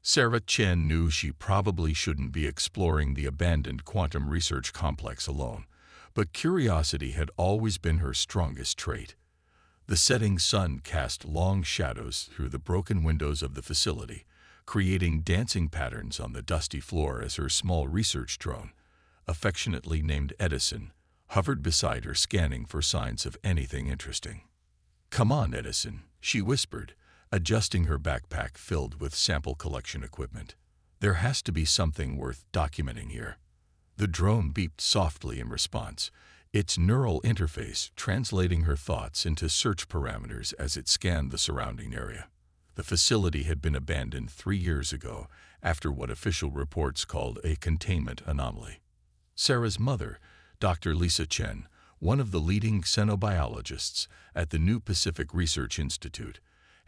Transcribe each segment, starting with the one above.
Sarah Chen knew she probably shouldn't be exploring the abandoned quantum research complex alone, but curiosity had always been her strongest trait. The setting sun cast long shadows through the broken windows of the facility, creating dancing patterns on the dusty floor as her small research drone, affectionately named Edison, hovered beside her, scanning for signs of anything interesting. "Come on, Edison," she whispered, adjusting her backpack filled with sample collection equipment. "There has to be something worth documenting here." The drone beeped softly in response, its neural interface translating her thoughts into search parameters as it scanned the surrounding area. The facility had been abandoned 3 years ago after what official reports called a containment anomaly. Sarah's mother, Dr. Lisa Chen, one of the leading xenobiologists at the New Pacific Research Institute,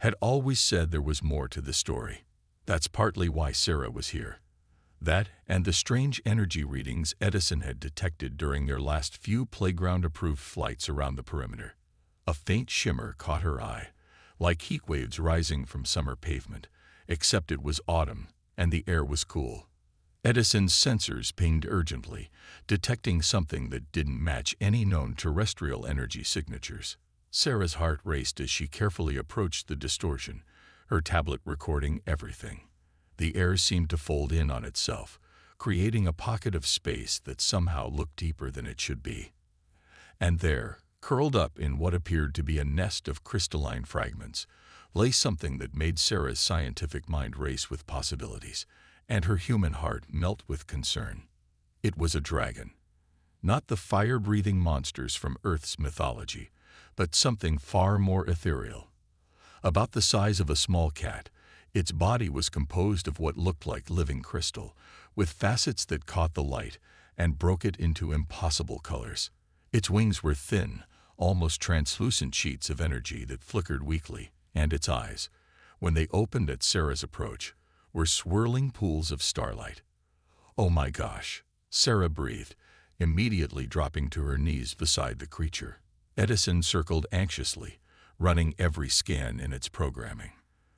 had always said there was more to the story. That's partly why Sarah was here. That and the strange energy readings Edison had detected during their last few playground-approved flights around the perimeter. A faint shimmer caught her eye, like heat waves rising from summer pavement, except it was autumn and the air was cool. Edison's sensors pinged urgently, detecting something that didn't match any known terrestrial energy signatures. Sarah's heart raced as she carefully approached the distortion, her tablet recording everything. The air seemed to fold in on itself, creating a pocket of space that somehow looked deeper than it should be. And there, curled up in what appeared to be a nest of crystalline fragments, lay something that made Sarah's scientific mind race with possibilities, and her human heart melt with concern. It was a dragon. Not the fire-breathing monsters from Earth's mythology, but something far more ethereal. About the size of a small cat, its body was composed of what looked like living crystal, with facets that caught the light and broke it into impossible colors. Its wings were thin, almost translucent sheets of energy that flickered weakly, and its eyes, when they opened at Sarah's approach, were swirling pools of starlight. "Oh my gosh," Sarah breathed, immediately dropping to her knees beside the creature. Edison circled anxiously, running every scan in its programming.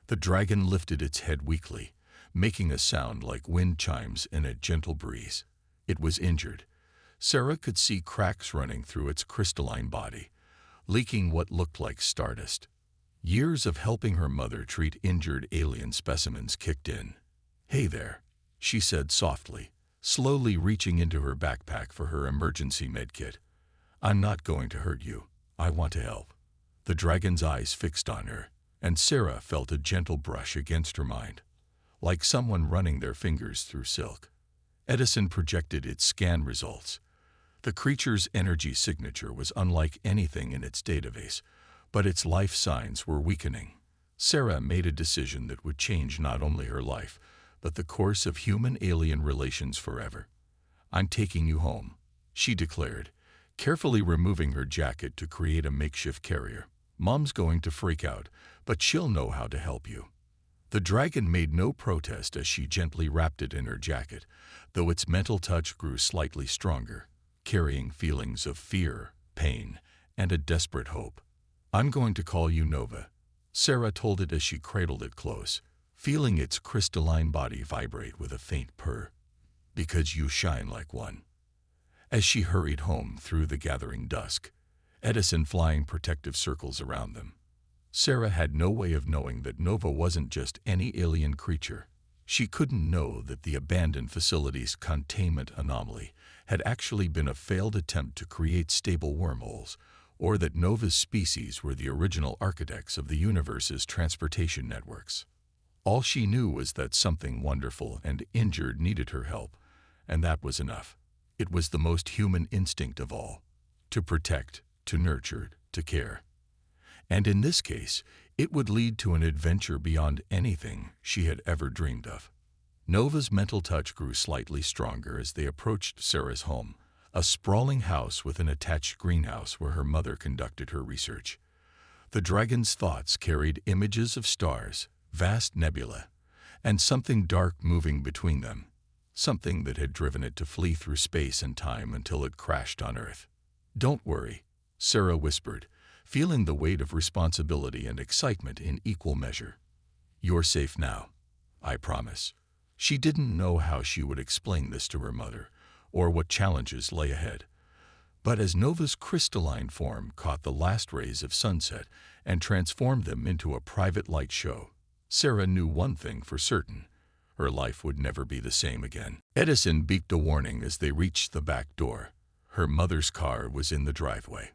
The dragon lifted its head weakly, making a sound like wind chimes in a gentle breeze. It was injured. Sarah could see cracks running through its crystalline body, leaking what looked like stardust. Years of helping her mother treat injured alien specimens kicked in. "Hey there," she said softly, slowly reaching into her backpack for her emergency medkit. "I'm not going to hurt you. I want to help." The dragon's eyes fixed on her, and Sarah felt a gentle brush against her mind, like someone running their fingers through silk. Edison projected its scan results. The creature's energy signature was unlike anything in its database, but its life signs were weakening. Sarah made a decision that would change not only her life, but the course of human-alien relations forever. "I'm taking you home," she declared, carefully removing her jacket to create a makeshift carrier. "Mom's going to freak out, but she'll know how to help you." The dragon made no protest as she gently wrapped it in her jacket, though its mental touch grew slightly stronger, carrying feelings of fear, pain, and a desperate hope. "I'm going to call you Nova," Sarah told it as she cradled it close, feeling its crystalline body vibrate with a faint purr. "Because you shine like one." As she hurried home through the gathering dusk, Edison flying protective circles around them, Sarah had no way of knowing that Nova wasn't just any alien creature. She couldn't know that the abandoned facility's containment anomaly had actually been a failed attempt to create stable wormholes, or that Nova's species were the original architects of the universe's transportation networks. All she knew was that something wonderful and injured needed her help, and that was enough. It was the most human instinct of all, to protect, to nurture, to care. And in this case, it would lead to an adventure beyond anything she had ever dreamed of. Nova's mental touch grew slightly stronger as they approached Sarah's home, a sprawling house with an attached greenhouse where her mother conducted her research. The dragon's thoughts carried images of stars, vast nebula, and something dark moving between them, something that had driven it to flee through space and time until it crashed on Earth. "Don't worry," Sarah whispered, feeling the weight of responsibility and excitement in equal measure. "You're safe now." I promise. She didn't know how she would explain this to her mother, or what challenges lay ahead. But as Nova's crystalline form caught the last rays of sunset and transformed them into a private light show, Sarah knew one thing for certain: her life would never be the same again. Edison beeped a warning as they reached the back door. Her mother's car was in the driveway.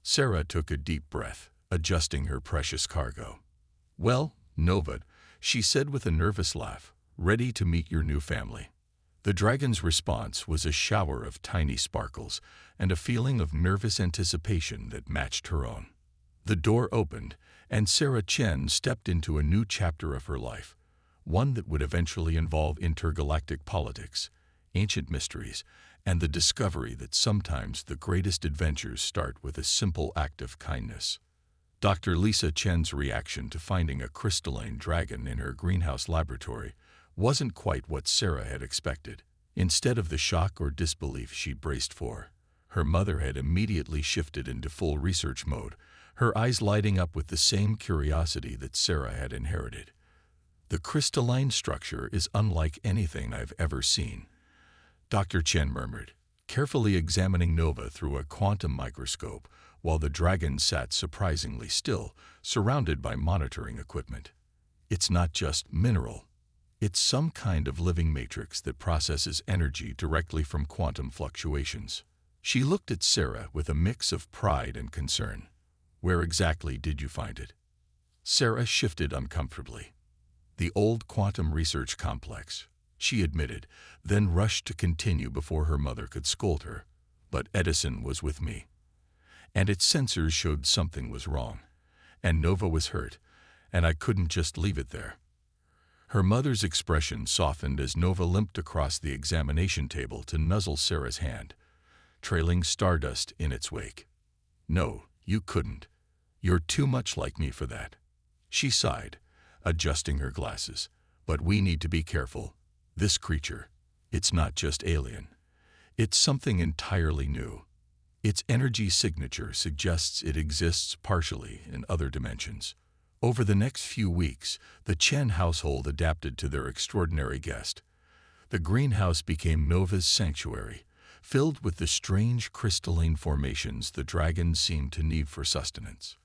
Sarah took a deep breath, adjusting her precious cargo. "Well, Nova," she said with a nervous laugh, "ready to meet your new family." The dragon's response was a shower of tiny sparkles and a feeling of nervous anticipation that matched her own. The door opened, and Sarah Chen stepped into a new chapter of her life, one that would eventually involve intergalactic politics, ancient mysteries, and the discovery that sometimes the greatest adventures start with a simple act of kindness. Dr. Lisa Chen's reaction to finding a crystalline dragon in her greenhouse laboratory wasn't quite what Sarah had expected. Instead of the shock or disbelief she'd braced for, her mother had immediately shifted into full research mode, her eyes lighting up with the same curiosity that Sarah had inherited. "The crystalline structure is unlike anything I've ever seen," Dr. Chen murmured, carefully examining Nova through a quantum microscope while the dragon sat surprisingly still, surrounded by monitoring equipment. "It's not just mineral. It's some kind of living matrix that processes energy directly from quantum fluctuations." She looked at Sarah with a mix of pride and concern. "Where exactly did you find it?" Sarah shifted uncomfortably. "The old quantum research complex," she admitted, then rushed to continue before her mother could scold her. "But Edison was with me, and its sensors showed something was wrong, and Nova was hurt, and I couldn't just leave it there." Her mother's expression softened as Nova limped across the examination table to nuzzle Sarah's hand, trailing stardust in its wake. "No, you couldn't. You're too much like me for that." She sighed, adjusting her glasses. "But we need to be careful. This creature, it's not just alien. It's something entirely new. Its energy signature suggests it exists partially in other dimensions." Over the next few weeks, the Chen household adapted to their extraordinary guest. The greenhouse became Nova's sanctuary, filled with the strange crystalline formations the dragons seemed to need for sustenance.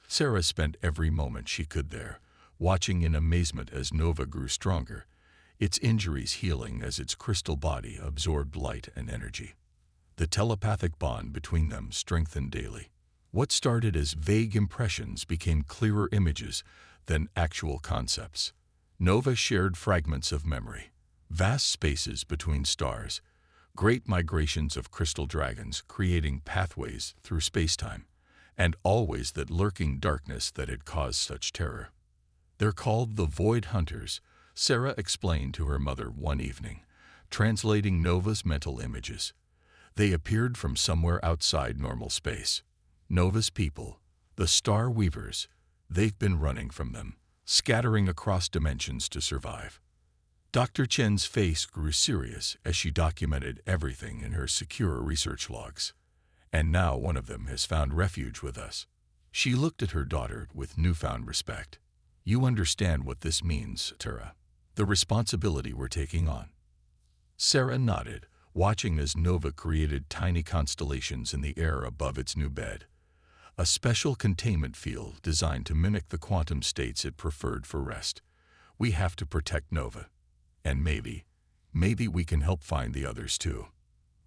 Sarah spent every moment she could there, watching in amazement as Nova grew stronger, its injuries healing as its crystal body absorbed light and energy. The telepathic bond between them strengthened daily. What started as vague impressions became clearer images than actual concepts. Nova shared fragments of memory, vast spaces between stars, great migrations of crystal dragons creating pathways through spacetime, and always that lurking darkness that had caused such terror. "They're called the Void Hunters," Sarah explained to her mother one evening, translating Nova's mental images. "They appeared from somewhere outside normal space. Nova's people, the Star Weavers, they've been running from them, scattering across dimensions to survive." Dr. Chen's face grew serious as she documented everything in her secure research logs. "And now one of them has found refuge with us." She looked at her daughter with newfound respect. "You understand what this means, Sarah, the responsibility we're taking on." Sarah nodded, watching as Nova created tiny constellations in the air above its new bed, a special containment field designed to mimic the quantum states it preferred for rest. "We have to protect Nova. And maybe we can help find the others too."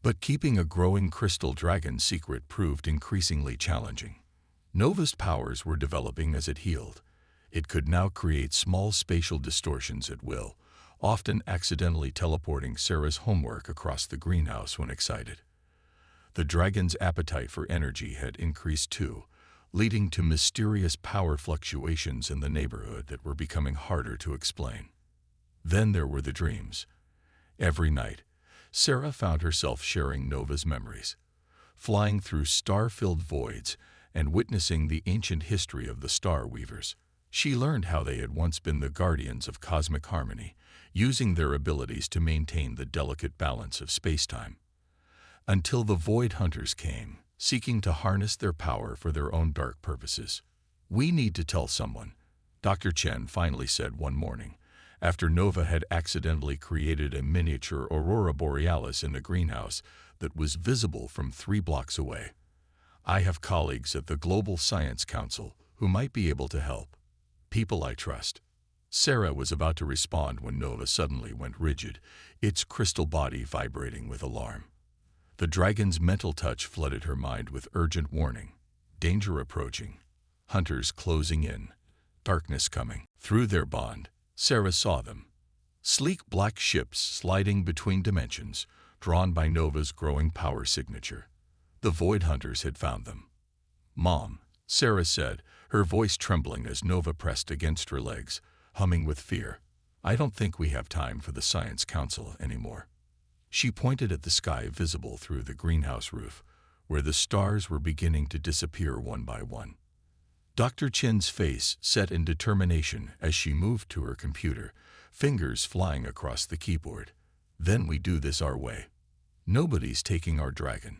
But keeping a growing crystal dragon secret proved increasingly challenging. Nova's powers were developing as it healed. It could now create small spatial distortions at will, often accidentally teleporting Sarah's homework across the greenhouse when excited. The dragon's appetite for energy had increased too, leading to mysterious power fluctuations in the neighborhood that were becoming harder to explain. Then there were the dreams. Every night, Sarah found herself sharing Nova's memories, flying through star-filled voids and witnessing the ancient history of the Star Weavers. She learned how they had once been the guardians of cosmic harmony, using their abilities to maintain the delicate balance of spacetime. Until the Void Hunters came, seeking to harness their power for their own dark purposes. "We need to tell someone," Dr. Chen finally said one morning, after Nova had accidentally created a miniature aurora borealis in a greenhouse that was visible from 3 blocks away. I have colleagues at the Global Science Council who might be able to help. People I trust. Sarah was about to respond when Nova suddenly went rigid, its crystal body vibrating with alarm. The dragon's mental touch flooded her mind with urgent warning. Danger approaching. Hunters closing in. Darkness coming. Through their bond, Sarah saw them. Sleek black ships sliding between dimensions, drawn by Nova's growing power signature. The Void Hunters had found them. "Mom," Sarah said, her voice trembling as Nova pressed against her legs, humming with fear. "I don't think we have time for the Science Council anymore." She pointed at the sky visible through the greenhouse roof, where the stars were beginning to disappear one by one. Dr. Chen's face set in determination as she moved to her computer, fingers flying across the keyboard. "Then we do this our way. Nobody's taking our dragon."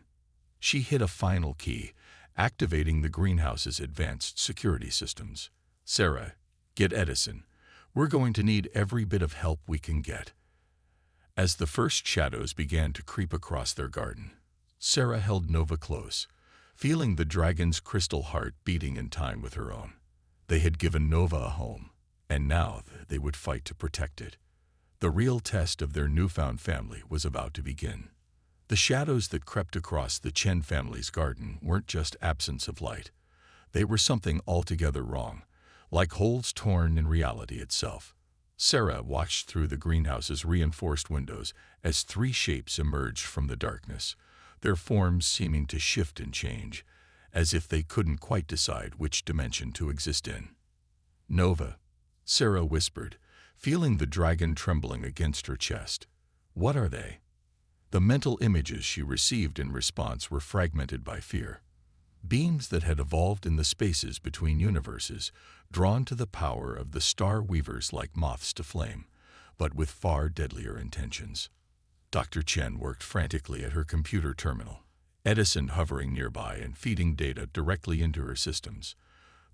She hit a final key, activating the greenhouse's advanced security systems. "Sarah, get Edison. We're going to need every bit of help we can get." As the first shadows began to creep across their garden, Sarah held Nova close, feeling the dragon's crystal heart beating in time with her own. They had given Nova a home, and now they would fight to protect it. The real test of their newfound family was about to begin. The shadows that crept across the Chen family's garden weren't just absence of light. They were something altogether wrong, like holes torn in reality itself. Sarah watched through the greenhouse's reinforced windows as 3 shapes emerged from the darkness, their forms seeming to shift and change, as if they couldn't quite decide which dimension to exist in. "Nova," Sarah whispered, feeling the dragon trembling against her chest. "What are they?" The mental images she received in response were fragmented by fear. Beings that had evolved in the spaces between universes, drawn to the power of the star weavers like moths to flame, but with far deadlier intentions. Dr. Chen worked frantically at her computer terminal, Edison hovering nearby and feeding data directly into her systems.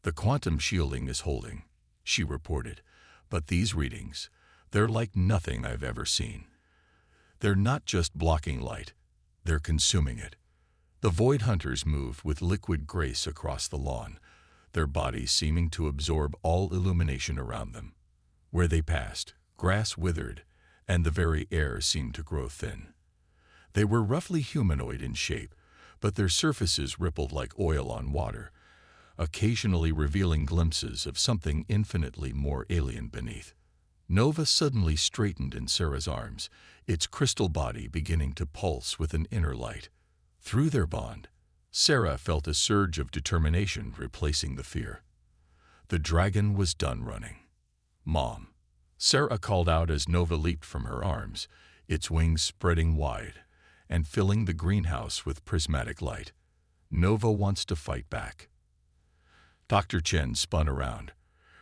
"The quantum shielding is holding," she reported, "but these readings, they're like nothing I've ever seen. They're not just blocking light, they're consuming it." The Void Hunters moved with liquid grace across the lawn, their bodies seeming to absorb all illumination around them. Where they passed, grass withered, and the very air seemed to grow thin. They were roughly humanoid in shape, but their surfaces rippled like oil on water, occasionally revealing glimpses of something infinitely more alien beneath. Nova suddenly straightened in Sarah's arms, its crystal body beginning to pulse with an inner light. Through their bond, Sarah felt a surge of determination replacing the fear. The dragon was done running. "Mom," Sarah called out as Nova leaped from her arms, its wings spreading wide and filling the greenhouse with prismatic light. "Nova wants to fight back." Dr. Chen spun around,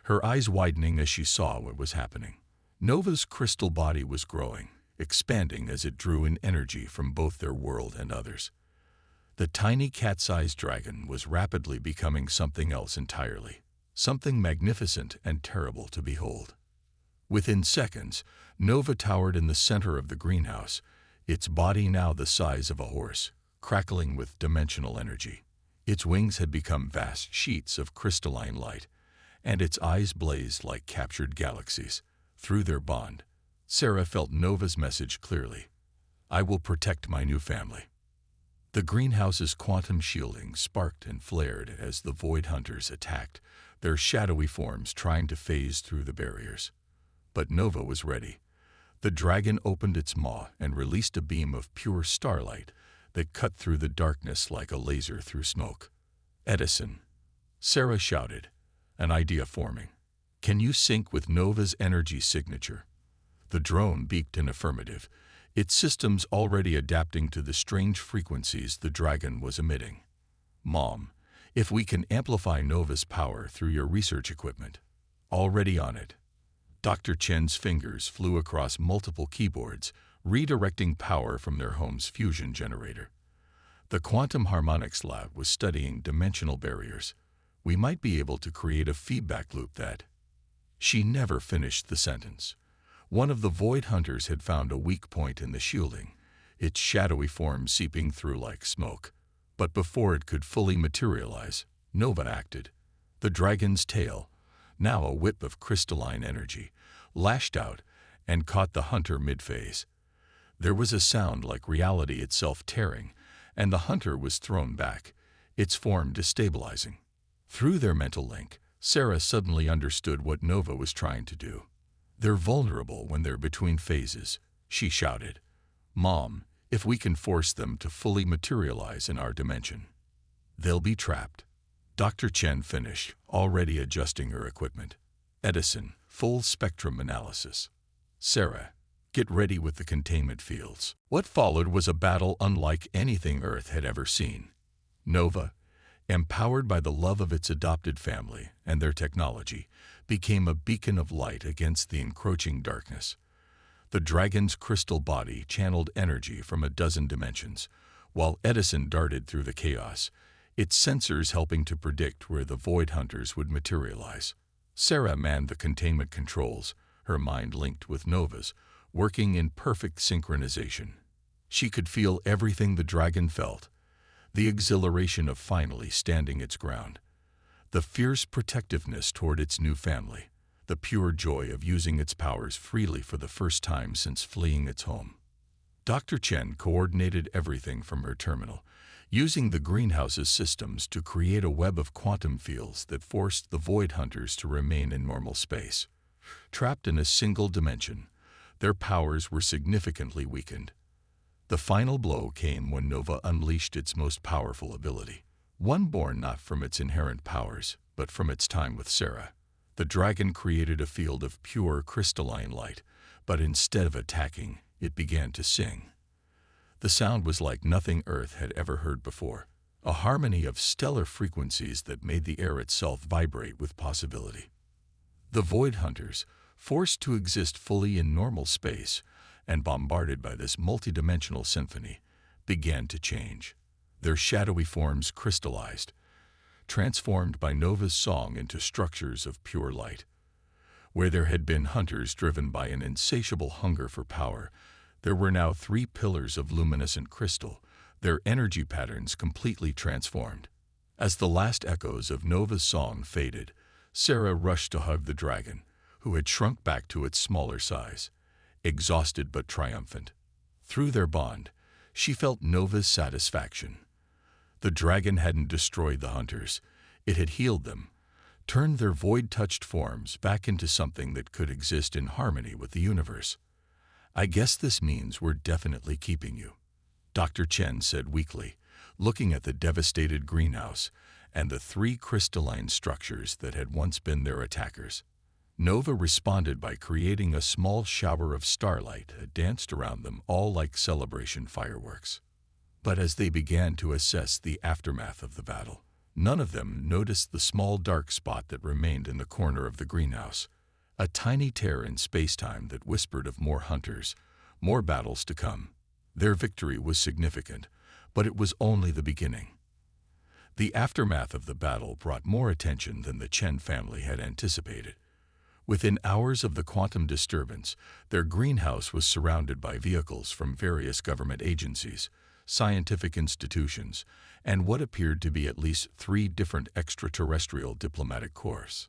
her eyes widening as she saw what was happening. Nova's crystal body was growing, expanding as it drew in energy from both their world and others. The tiny cat-sized dragon was rapidly becoming something else entirely, something magnificent and terrible to behold. Within seconds, Nova towered in the center of the greenhouse, its body now the size of a horse, crackling with dimensional energy. Its wings had become vast sheets of crystalline light, and its eyes blazed like captured galaxies. Through their bond, Sarah felt Nova's message clearly. "I will protect my new family." The greenhouse's quantum shielding sparked and flared as the Void Hunters attacked, their shadowy forms trying to phase through the barriers. But Nova was ready. The dragon opened its maw and released a beam of pure starlight that cut through the darkness like a laser through smoke. "Edison," Sarah shouted, an idea forming. "Can you sync with Nova's energy signature?" The drone beeped in affirmative, its systems already adapting to the strange frequencies the dragon was emitting. "Mom, if we can amplify Nova's power through your research equipment." "Already on it." Dr. Chen's fingers flew across multiple keyboards, redirecting power from their home's fusion generator. The Quantum Harmonics Lab was studying dimensional barriers. "We might be able to create a feedback loop that—" She never finished the sentence. One of the Void Hunters had found a weak point in the shielding, its shadowy form seeping through like smoke. But before it could fully materialize, Nova acted. The dragon's tail, now a whip of crystalline energy, lashed out and caught the hunter mid-phase. There was a sound like reality itself tearing, and the hunter was thrown back, its form destabilizing. Through their mental link, Sarah suddenly understood what Nova was trying to do. "They're vulnerable when they're between phases," she shouted. "Mom, if we can force them to fully materialize in our dimension, they'll be trapped." Dr. Chen finished, already adjusting her equipment. "Edison, full spectrum analysis. Sarah, get ready with the containment fields." What followed was a battle unlike anything Earth had ever seen. Nova, empowered by the love of its adopted family and their technology, became a beacon of light against the encroaching darkness. The dragon's crystal body channeled energy from a dozen dimensions, while Edison darted through the chaos, its sensors helping to predict where the Void Hunters would materialize. Sarah manned the containment controls, her mind linked with Nova's, working in perfect synchronization. She could feel everything the dragon felt, the exhilaration of finally standing its ground, the fierce protectiveness toward its new family, the pure joy of using its powers freely for the first time since fleeing its home. Dr. Chen coordinated everything from her terminal, using the greenhouse's systems to create a web of quantum fields that forced the Void Hunters to remain in normal space. Trapped in a single dimension, their powers were significantly weakened. The final blow came when Nova unleashed its most powerful ability, one born not from its inherent powers, but from its time with Sarah. The dragon created a field of pure crystalline light, but instead of attacking, it began to sing. The sound was like nothing Earth had ever heard before, a harmony of stellar frequencies that made the air itself vibrate with possibility. The Void Hunters, forced to exist fully in normal space and bombarded by this multidimensional symphony, began to change. Their shadowy forms crystallized, transformed by Nova's song into structures of pure light. Where there had been hunters driven by an insatiable hunger for power, there were now 3 pillars of luminescent crystal, their energy patterns completely transformed. As the last echoes of Nova's song faded, Sarah rushed to hug the dragon, who had shrunk back to its smaller size, exhausted but triumphant. Through their bond, she felt Nova's satisfaction. The dragon hadn't destroyed the hunters, it had healed them, turned their void-touched forms back into something that could exist in harmony with the universe. "I guess this means we're definitely keeping you," Dr. Chen said weakly, looking at the devastated greenhouse and the 3 crystalline structures that had once been their attackers. Nova responded by creating a small shower of starlight that danced around them, all like celebration fireworks. But as they began to assess the aftermath of the battle, none of them noticed the small dark spot that remained in the corner of the greenhouse, a tiny tear in space-time that whispered of more hunters, more battles to come. Their victory was significant, but it was only the beginning. The aftermath of the battle brought more attention than the Chen family had anticipated. Within hours of the quantum disturbance, their greenhouse was surrounded by vehicles from various government agencies, scientific institutions, and what appeared to be at least 3 different extraterrestrial diplomatic corps.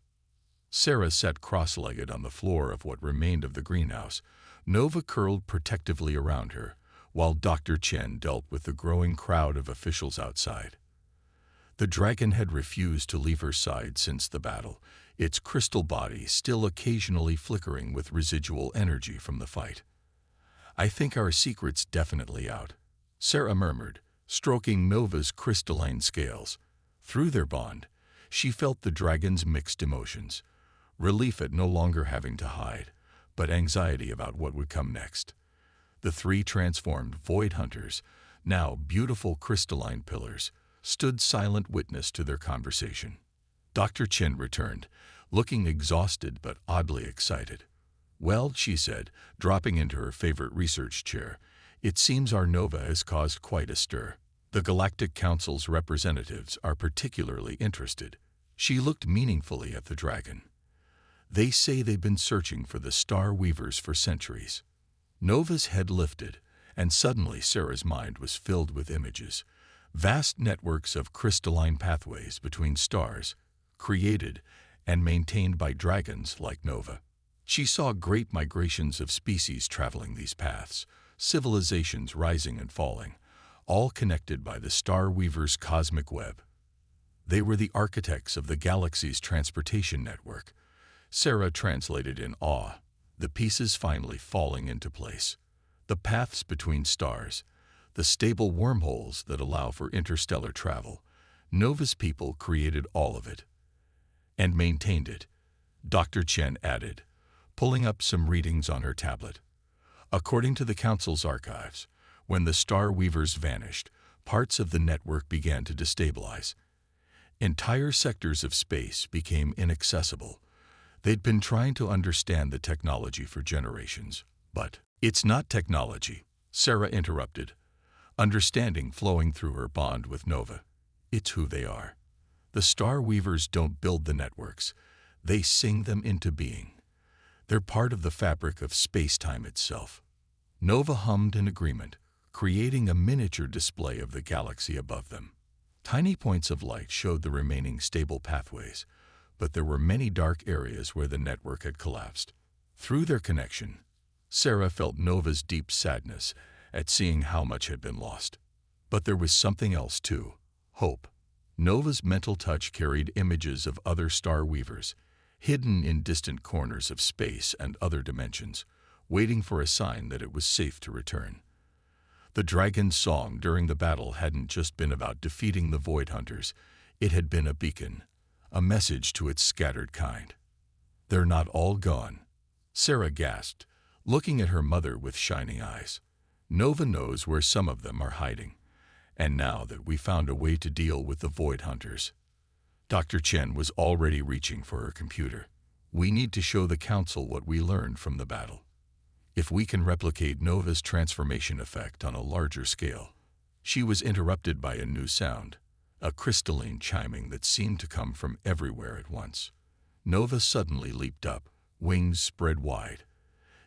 Sarah sat cross-legged on the floor of what remained of the greenhouse, Nova curled protectively around her, while Dr. Chen dealt with the growing crowd of officials outside. The dragon had refused to leave her side since the battle, its crystal body still occasionally flickering with residual energy from the fight. "I think our secret's definitely out," Sarah murmured, stroking Nova's crystalline scales. Through their bond, she felt the dragon's mixed emotions, relief at no longer having to hide, but anxiety about what would come next. The 3 transformed Void Hunters, now beautiful crystalline pillars, stood silent witness to their conversation. Dr. Chen returned, looking exhausted but oddly excited. "Well," she said, dropping into her favorite research chair, "it seems our Nova has caused quite a stir. The Galactic Council's representatives are particularly interested." She looked meaningfully at the dragon. They say they've been searching for the Star Weavers for centuries. Nova's head lifted, and suddenly Sarah's mind was filled with images. Vast networks of crystalline pathways between stars, created and maintained by dragons like Nova. She saw great migrations of species traveling these paths, civilizations rising and falling, all connected by the Star Weavers' cosmic web. They were the architects of the galaxy's transportation network. Sarah translated in awe, the pieces finally falling into place. The paths between stars, the stable wormholes that allow for interstellar travel. Nova's people created all of it and maintained it, Dr. Chen added, pulling up some readings on her tablet. According to the Council's archives, when the Star Weavers vanished, parts of the network began to destabilize. Entire sectors of space became inaccessible. They'd been trying to understand the technology for generations, but it's not technology, Sarah interrupted, understanding flowing through her bond with Nova. It's who they are. The Star Weavers don't build the networks, they sing them into being. They're part of the fabric of space-time itself. Nova hummed in agreement, creating a miniature display of the galaxy above them. Tiny points of light showed the remaining stable pathways, but there were many dark areas where the network had collapsed. Through their connection, Sarah felt Nova's deep sadness at seeing how much had been lost. But there was something else too, hope. Nova's mental touch carried images of other Star Weavers, hidden in distant corners of space and other dimensions, waiting for a sign that it was safe to return. The dragon's song during the battle hadn't just been about defeating the Void Hunters, it had been a beacon, a message to its scattered kind. They're not all gone, Sarah gasped, looking at her mother with shining eyes. Nova knows where some of them are hiding, and now that we found a way to deal with the Void Hunters. Dr. Chen was already reaching for her computer. We need to show the Council what we learned from the battle. If we can replicate Nova's transformation effect on a larger scale. She was interrupted by a new sound, a crystalline chiming that seemed to come from everywhere at once. Nova suddenly leaped up, wings spread wide,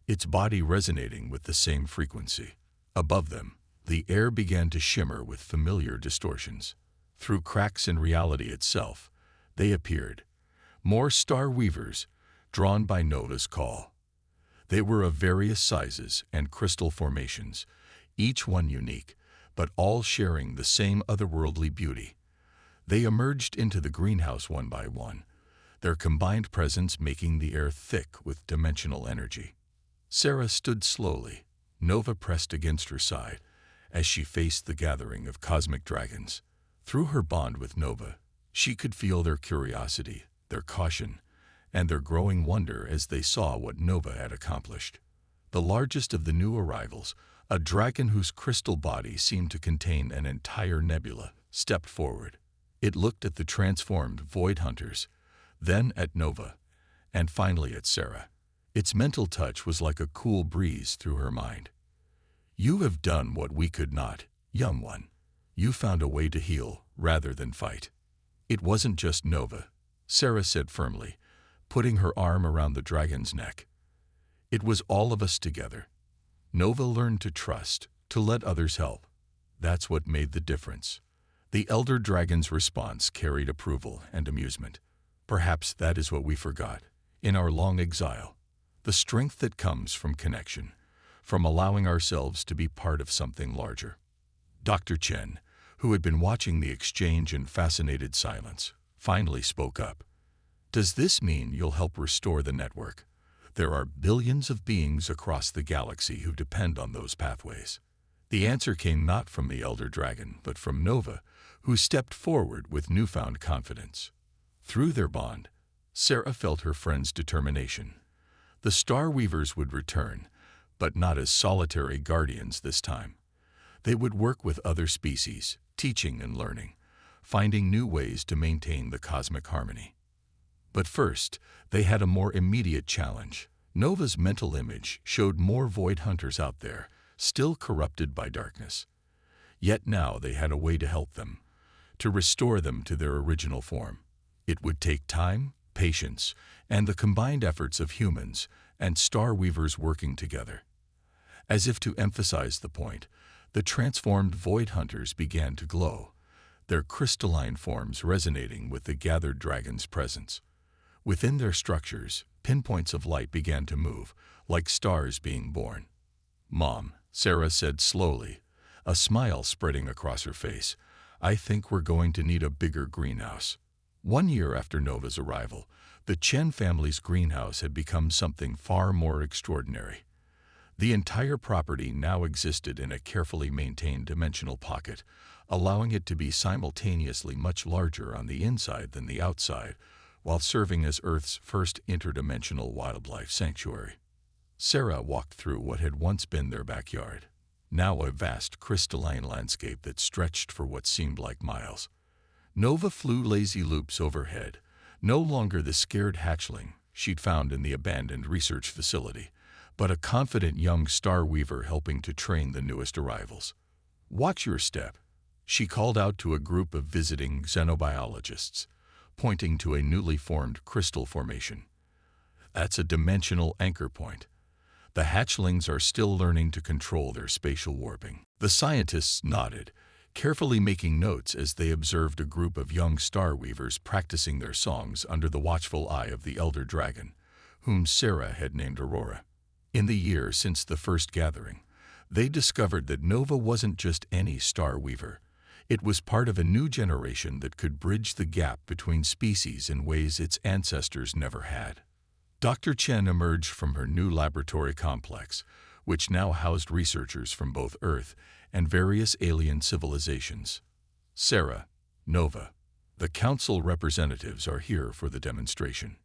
its body resonating with the same frequency. Above them, the air began to shimmer with familiar distortions. Through cracks in reality itself, they appeared, more Star Weavers, drawn by Nova's call. They were of various sizes and crystal formations, each one unique, but all sharing the same otherworldly beauty. They emerged into the greenhouse one by one, their combined presence making the air thick with dimensional energy. Sarah stood slowly, Nova pressed against her side, as she faced the gathering of cosmic dragons. Through her bond with Nova, she could feel their curiosity, their caution, and their growing wonder as they saw what Nova had accomplished. The largest of the new arrivals, a dragon whose crystal body seemed to contain an entire nebula, stepped forward. It looked at the transformed Void Hunters, then at Nova, and finally at Sarah. Its mental touch was like a cool breeze through her mind. You have done what we could not, young one. You found a way to heal rather than fight. It wasn't just Nova, Sarah said firmly, putting her arm around the dragon's neck. It was all of us together. Nova learned to trust, to let others help. That's what made the difference. The elder dragon's response carried approval and amusement. Perhaps that is what we forgot, in our long exile. The strength that comes from connection, from allowing ourselves to be part of something larger. Dr. Chen, who had been watching the exchange in fascinated silence, finally spoke up. Does this mean you'll help restore the network? There are billions of beings across the galaxy who depend on those pathways. The answer came not from the elder dragon, but from Nova, who stepped forward with newfound confidence. Through their bond, Sarah felt her friend's determination. The Star Weavers would return, but not as solitary guardians this time. They would work with other species, teaching and learning, finding new ways to maintain the cosmic harmony. But first, they had a more immediate challenge. Nova's mental image showed more Void Hunters out there, still corrupted by darkness. Yet now they had a way to help them, to restore them to their original form. It would take time, patience, and the combined efforts of humans and star weavers working together. As if to emphasize the point, the transformed void hunters began to glow, their crystalline forms resonating with the gathered dragon's presence. Within their structures, pinpoints of light began to move, like stars being born. "Mom," Sarah said slowly, a smile spreading across her face, "I think we're going to need a bigger greenhouse." 1 year after Nova's arrival, the Chen family's greenhouse had become something far more extraordinary. The entire property now existed in a carefully maintained dimensional pocket, allowing it to be simultaneously much larger on the inside than the outside, while serving as Earth's first interdimensional wildlife sanctuary. Sarah walked through what had once been their backyard, now a vast crystalline landscape that stretched for what seemed like miles. Nova flew lazy loops overhead, no longer the scared hatchling she'd found in the abandoned research facility, but a confident young star weaver helping to train the newest arrivals. "Watch your step," she called out to a group of visiting xenobiologists, pointing to a newly formed crystal formation. "That's a dimensional anchor point. The hatchlings are still learning to control their spatial warping." The scientists nodded, carefully making notes as they observed a group of young star weavers practicing their songs under the watchful eye of the elder dragon, whom Sarah had named Aurora. In the year since the first gathering, they discovered that Nova wasn't just any star weaver. It was part of a new generation that could bridge the gap between species in ways its ancestors never had. Dr. Chen emerged from her new laboratory complex, which now housed researchers from both Earth and various alien civilizations. "Sarah, Nova, the council representatives are here for the demonstration."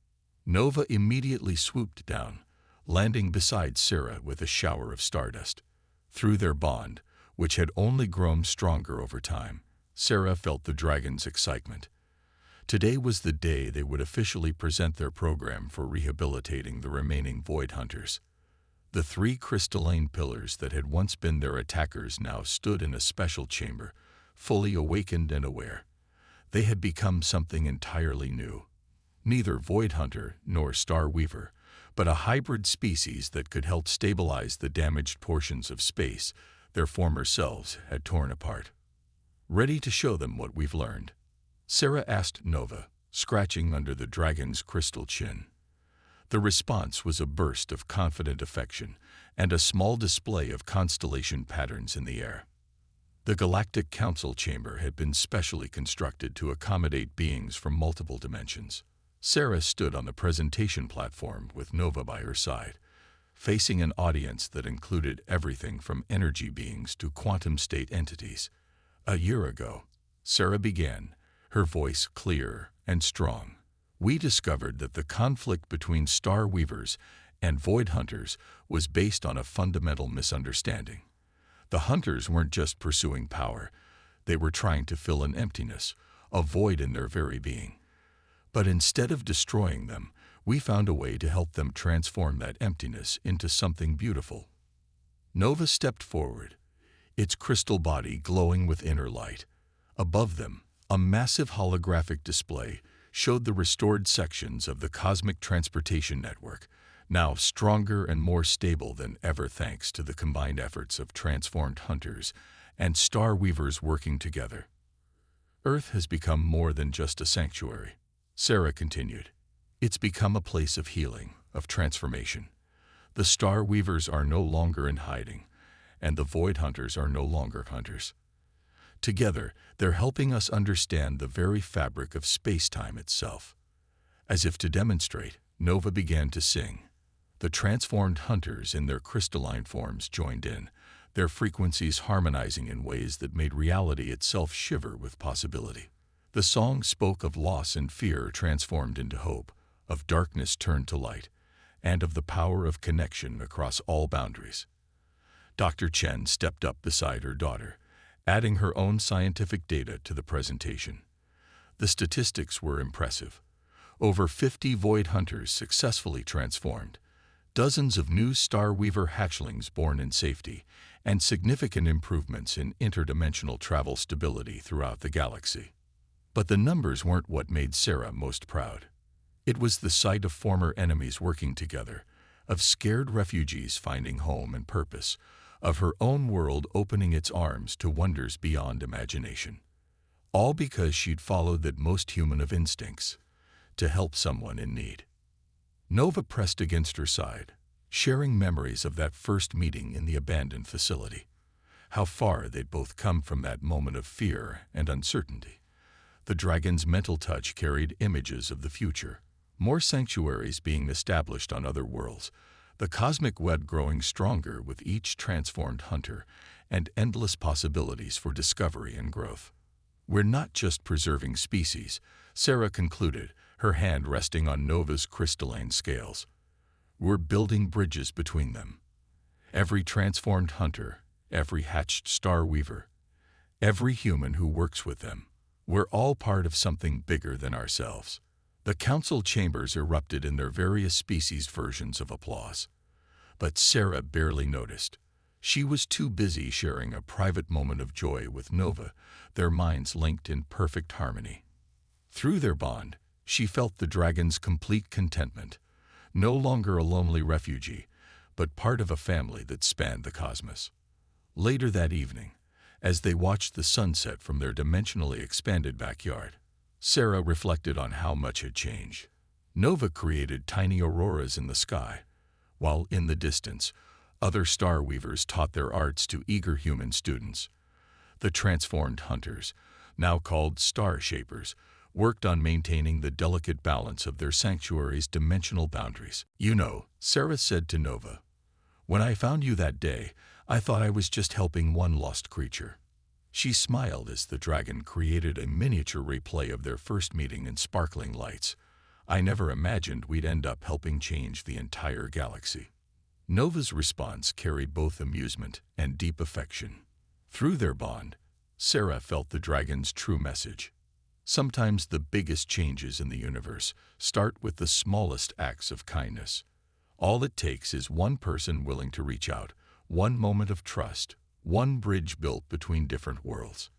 Nova immediately swooped down, landing beside Sarah with a shower of stardust. Through their bond, which had only grown stronger over time, Sarah felt the dragon's excitement. Today was the day they would officially present their program for rehabilitating the remaining void hunters. The 3 crystalline pillars that had once been their attackers now stood in a special chamber, fully awakened and aware. They had become something entirely new. Neither void hunter nor star weaver, but a hybrid species that could help stabilize the damaged portions of space their former selves had torn apart. "Ready to show them what we've learned?" Sarah asked Nova, scratching under the dragon's crystal chin. The response was a burst of confident affection and a small display of constellation patterns in the air. The Galactic Council chamber had been specially constructed to accommodate beings from multiple dimensions. Sarah stood on the presentation platform with Nova by her side, facing an audience that included everything from energy beings to quantum state entities. "A year ago," Sarah began, her voice clear and strong, "we discovered that the conflict between star weavers and void hunters was based on a fundamental misunderstanding. The hunters weren't just pursuing power, they were trying to fill an emptiness, a void in their very being. But instead of destroying them, we found a way to help them transform that emptiness into something beautiful." Nova stepped forward, its crystal body glowing with inner light. Above them, a massive holographic display showed the restored sections of the cosmic transportation network, now stronger and more stable than ever thanks to the combined efforts of transformed hunters and star weavers working together. "Earth has become more than just a sanctuary," Sarah continued. "It's become a place of healing, of transformation. The star weavers are no longer in hiding, and the void hunters are no longer hunters. Together, they're helping us understand the very fabric of space-time itself." As if to demonstrate, Nova began to sing. The transformed hunters in their crystalline forms joined in, their frequencies harmonizing in ways that made reality itself shiver with possibility. The song spoke of loss and fear transformed into hope, of darkness turned to light, and of the power of connection across all boundaries. Dr. Chen stepped up beside her daughter, adding her own scientific data to the presentation. The statistics were impressive. Over 50 void hunters successfully transformed, dozens of new Star Weaver hatchlings born in safety, and significant improvements in interdimensional travel stability throughout the galaxy. But the numbers weren't what made Sarah most proud. It was the sight of former enemies working together, of scared refugees finding home and purpose, of her own world opening its arms to wonders beyond imagination. All because she'd followed that most human of instincts, to help someone in need. Nova pressed against her side, sharing memories of that first meeting in the abandoned facility. How far they'd both come from that moment of fear and uncertainty. The dragon's mental touch carried images of the future, more sanctuaries being established on other worlds, the cosmic web growing stronger with each transformed hunter, and endless possibilities for discovery and growth. We're not just preserving species, Sarah concluded, her hand resting on Nova's crystalline scales. We're building bridges between them. Every transformed hunter, every hatched star weaver, every human who works with them, we're all part of something bigger than ourselves. The council chambers erupted in their various species versions of applause. But Sarah barely noticed. She was too busy sharing a private moment of joy with Nova, their minds linked in perfect harmony. Through their bond, she felt the dragon's complete contentment, no longer a lonely refugee, but part of a family that spanned the cosmos. Later that evening, as they watched the sunset from their dimensionally expanded backyard, Sarah reflected on how much had changed. Nova created tiny auroras in the sky, while in the distance, other star weavers taught their arts to eager human students. The transformed hunters, now called star shapers, worked on maintaining the delicate balance of their sanctuary's dimensional boundaries. You know, Sarah said to Nova, when I found you that day, I thought I was just helping one lost creature. She smiled as the dragon created a miniature replay of their first meeting in sparkling lights. I never imagined we'd end up helping change the entire galaxy. Nova's response carried both amusement and deep affection. Through their bond, Sarah felt the dragon's true message. Sometimes the biggest changes in the universe start with the smallest acts of kindness. All it takes is one person willing to reach out, one moment of trust, one bridge built between different worlds.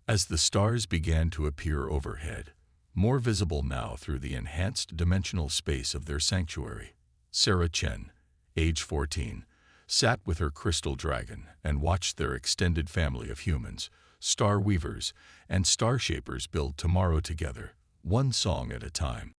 As the stars began to appear overhead, more visible now through the enhanced dimensional space of their sanctuary, Sarah Chen, age 14, sat with her crystal dragon and watched their extended family of humans, star weavers, and star shapers build tomorrow together, one song at a time.